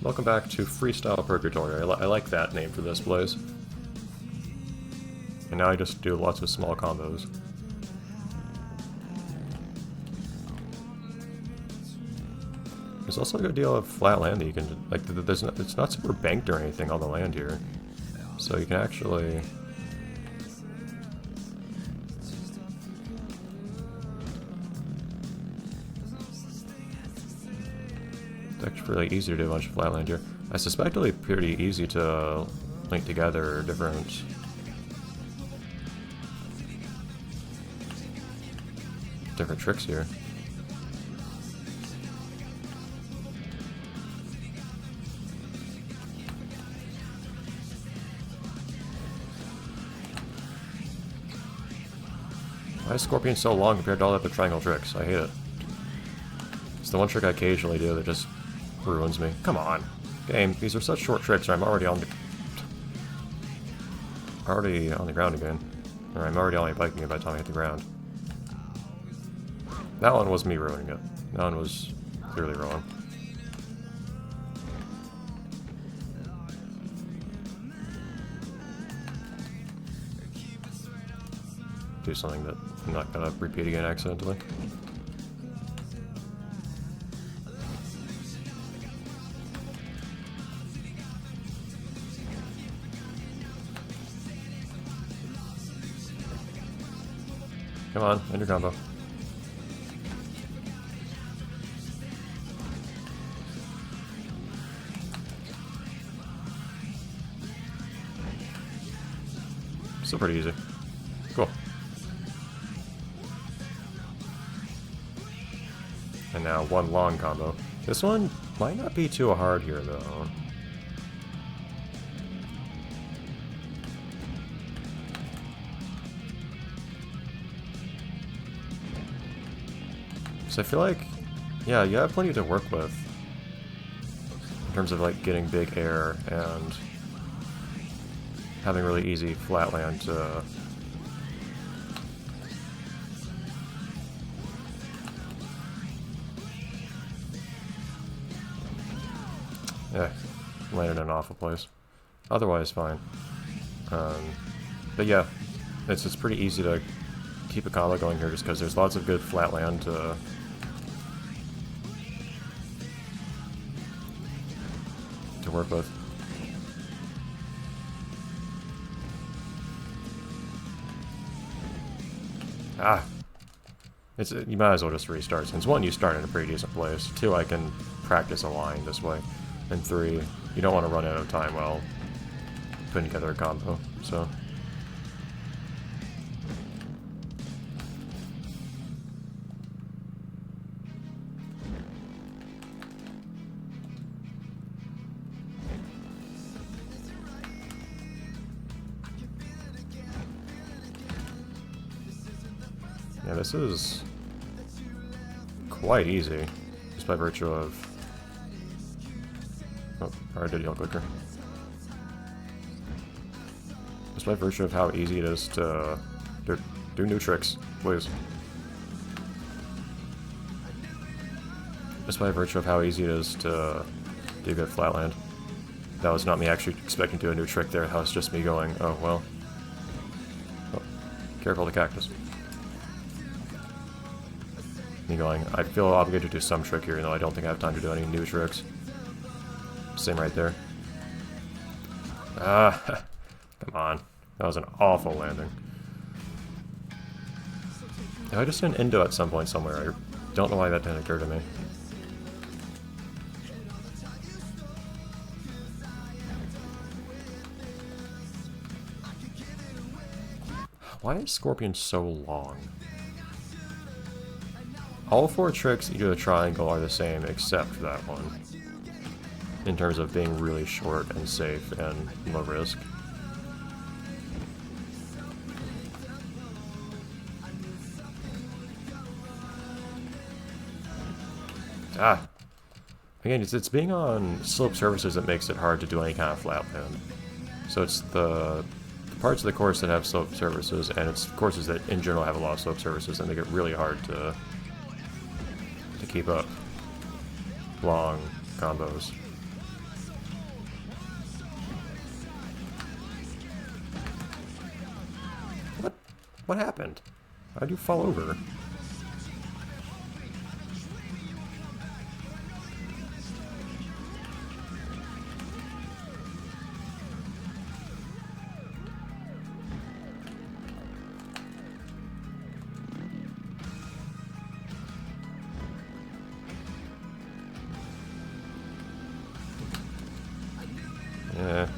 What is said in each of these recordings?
Welcome back to Freestyle Purgatory. I like that name for this place. And now I just do lots of small combos. There's also a good deal of flat land that you can, like, it's not super banked or anything on the land here. So you can actually... It's actually really easy to do a bunch of flat land here. I suspect it'll be pretty easy to link together different tricks here. Why is Scorpion so long compared to all the other triangle tricks? I hate it. It's the one trick I occasionally do that just ruins me. Come on. Game, these are such short tricks, or I'm already on the... ground again. Or I'm already on my biking by the time I hit the ground. That one was me ruining it. That one was clearly wrong. Do something that I'm not gonna repeat again accidentally. Come on, end your combo. Still pretty easy. Cool. And now one long combo. This one might not be too hard here though. So I feel like, yeah, you have plenty to work with in terms of like getting big air and having really easy flat land to yeah, landed in an awful place. Otherwise fine. But yeah, it's pretty easy to keep a combo going here just because there's lots of good flat land to work with. Ah! You might as well just restart, since 1, you start in a pretty decent place, 2, I can practice a line this way, and 3, you don't want to run out of time while putting together a combo, so... Yeah, this is quite easy, just by virtue of... Oh, alright, did yell clicker. Just by virtue of how easy it is to do new tricks, please. Just by virtue of how easy it is to do good flatland. That was not me actually expecting to do a new trick there, that was just me going, oh well. Oh, careful the cactus. Me going, I feel obligated to do some trick here, even though I don't think I have time to do any new tricks. Same right there. Ah, come on. That was an awful landing. If I just did an Indo at some point somewhere, I don't know why that didn't occur to me. Why is Scorpion so long? All 4 tricks you do a triangle are the same except that one, in terms of being really short and safe and low risk. Ah! Again, it's being on slope surfaces that makes it hard to do any kind of flat land. So it's the parts of the course that have slope surfaces, and it's courses that in general have a lot of slope surfaces that make it really hard to keep up long combos. What happened? How'd you fall over? Yeah.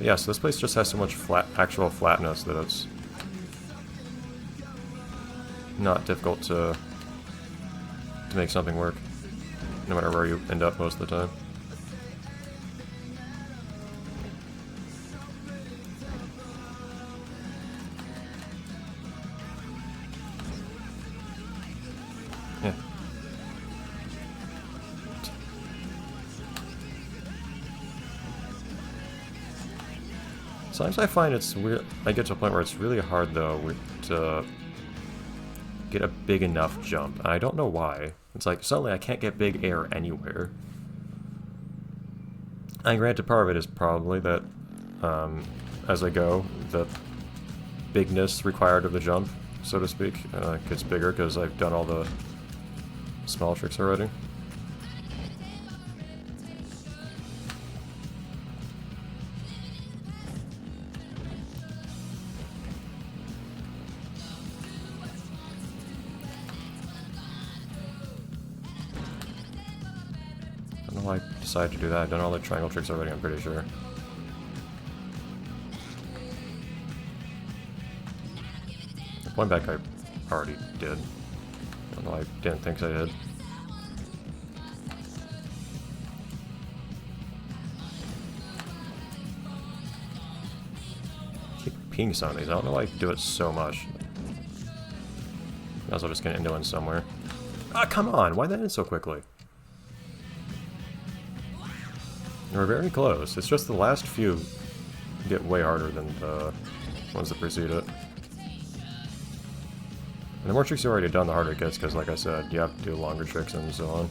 Yeah, so this place just has so much actual flatness that it's not difficult to make something work, no matter where you end up most of the time. Yeah. Sometimes I find it's weird. I get to a point where it's really hard, though, to get a big enough jump. I don't know why. It's like, suddenly I can't get big air anywhere. And granted, part of it is probably that, as I go, the bigness required of the jump, so to speak, gets bigger because I've done all the small tricks already. I don't know why I decided to do that. I've done all the triangle tricks already, I'm pretty sure. The point back I already did. I don't know why I didn't think I did. I keep peeing some of these. I don't know why I do it so much. Might as well just get into one somewhere. Ah, come on! Why that end so quickly? We're very close. It's just the last few get way harder than the ones that precede it. And the more tricks you've already done, the harder it gets, because like I said, you have to do longer tricks and so on.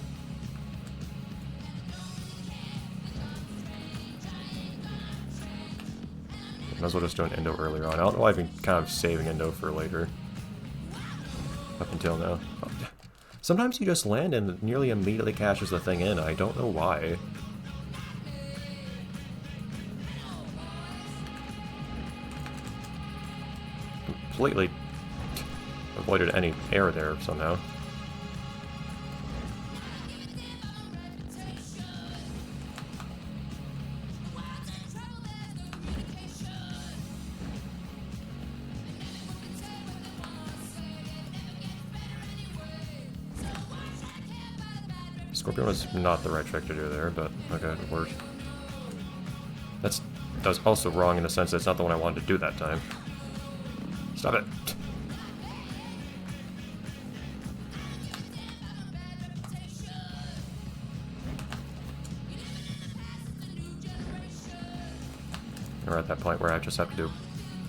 Might as well just do an endo earlier on. I don't know why I've been kind of saving endo for later. Up until now. Sometimes you just land and nearly immediately cashes the thing in. I don't know why. Completely avoided any air there somehow. Scorpion was not the right trick to do there, but okay, it worked. That's also wrong in the sense that it's not the one I wanted to do that time. Stop it! We're at that point where I just have to do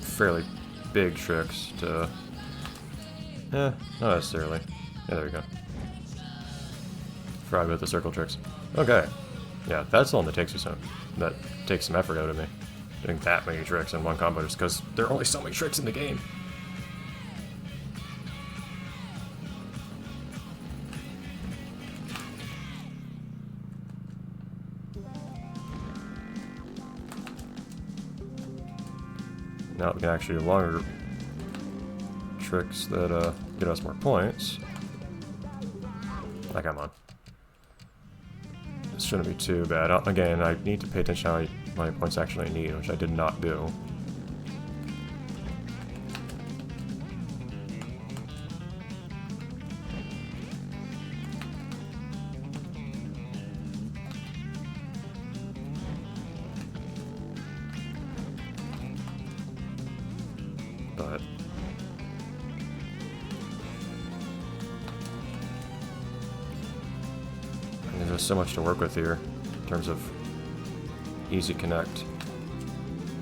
fairly big tricks to... not necessarily. Yeah, there we go. Forgot about the circle tricks. Okay. Yeah, that's the one that takes some effort out of me. Doing that many tricks in one combo just because there are only so many tricks in the game. Now we can actually do longer tricks that get us more points. Like I'm on. This shouldn't be too bad. Again, I need to pay attention to how many points actually I need, which I did not do. But there's just so much to work with here in terms of easy connect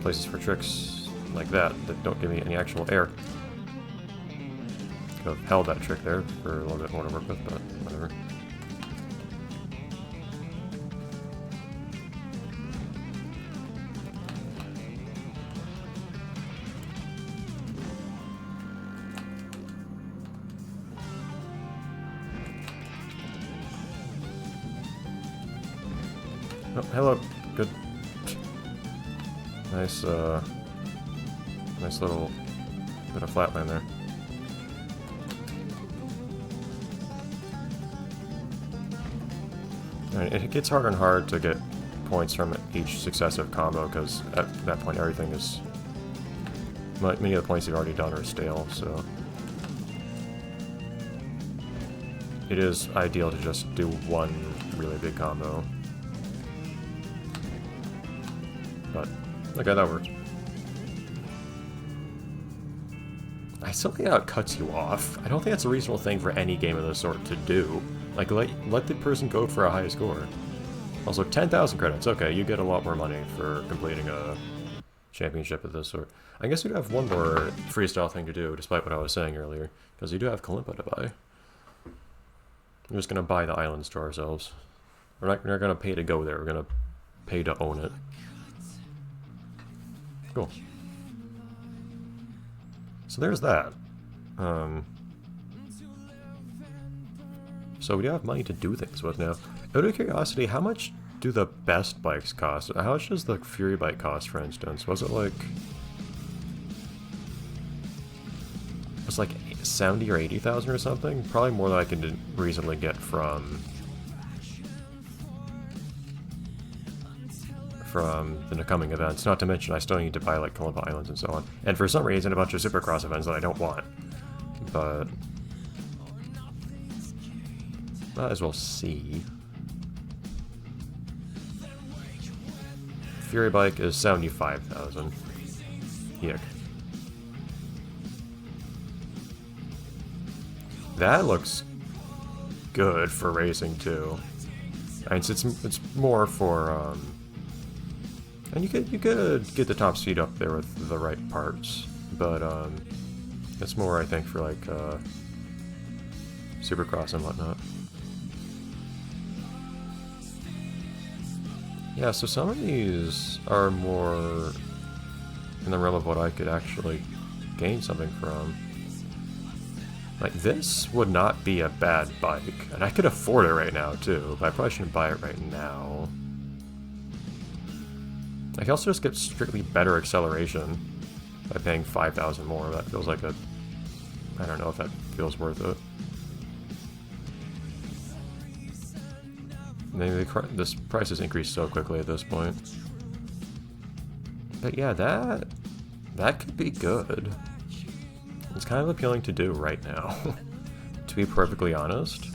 places for tricks like that don't give me any actual air. Could have held that trick there for a little bit more to work with, but whatever. Oh, hello. Good. Nice, nice little bit of flatland there. Alright, it gets harder and harder to get points from each successive combo, because at that point everything is... Many of the points you've already done are stale, so... It is ideal to just do one really big combo. But, okay, that works. I still think that cuts you off. I don't think that's a reasonable thing for any game of this sort to do. Like, let the person go for a high score. Also, 10,000 credits. Okay, you get a lot more money for completing a championship of this sort. I guess we do have one more freestyle thing to do, despite what I was saying earlier, because you do have Kalimpa to buy. We're just gonna buy the islands to ourselves. We're not gonna pay to go there, we're gonna pay to own it. Cool. So there's that. So we do have money to do things with now. Out of curiosity, how much do the best bikes cost? How much does the Fury bike cost, for instance? Was it like... It was like 70 or 80,000 or something? Probably more than I can reasonably get from the coming events. Not to mention I still need to buy like Kalimpa Islands and so on. And for some reason a bunch of Supercross events that I don't want. But... might as well see. Fury bike is 75,000. Yuck. That looks good for racing too. And it's more for and you could get the top speed up there with the right parts, but it's more I think for like Supercross and whatnot. Yeah, so some of these are more in the realm of what I could actually gain something from. Like, this would not be a bad bike, and I could afford it right now, too, but I probably shouldn't buy it right now. I can also just get strictly better acceleration by paying 5,000 more. That feels like a... I don't know if that feels worth it. Maybe this price has increased so quickly at this point. But yeah, that could be good. It's kind of appealing to do right now, to be perfectly honest,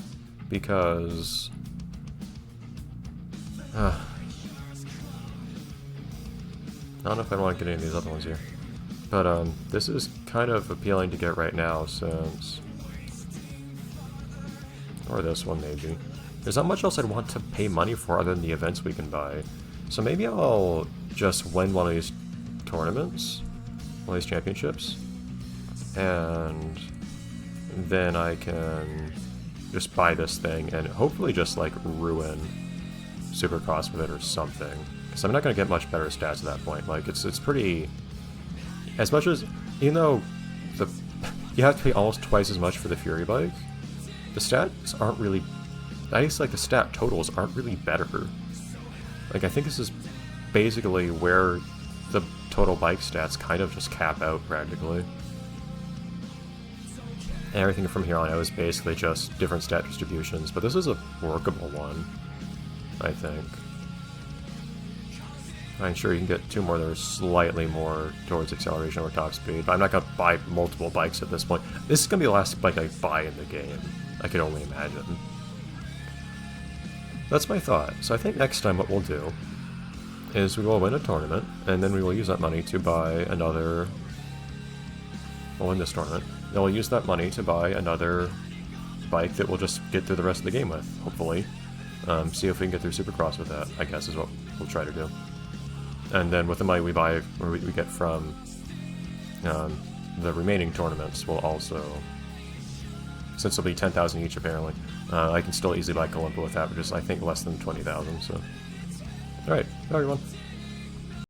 because... I don't know if I want to get any of these other ones here. But this is kind of appealing to get right now since... Or this one maybe. There's not much else I'd want to pay money for other than the events we can buy. So maybe I'll just win one of these tournaments, one of these championships, and then I can just buy this thing and hopefully just like ruin Supercross with it or something. Because I'm not going to get much better stats at that point. Like it's pretty... As much as... Even though you have to pay almost twice as much for the Fury bike, the stats aren't really... I guess like the stat totals aren't really better. Like I think this is basically where the total bike stats kind of just cap out practically. And everything from here on out is basically just different stat distributions, but this is a workable one, I think. I'm sure you can get two more that are slightly more towards acceleration or top speed, but I'm not going to buy multiple bikes at this point. This is going to be the last bike I buy in the game, I can only imagine. That's my thought. So I think next time what we'll do is we will win a tournament, and then we will use that money to buy another... We'll win this tournament. Then we'll use that money to buy another bike that we'll just get through the rest of the game with, hopefully. See if we can get through Supercross with that, I guess is what we'll try to do. And then with the money we buy, or we get from the remaining tournaments, we'll also... Since it'll be 10,000 each apparently, I can still easily buy Kalimpa with that, which is I think less than 20,000, so... Alright, everyone.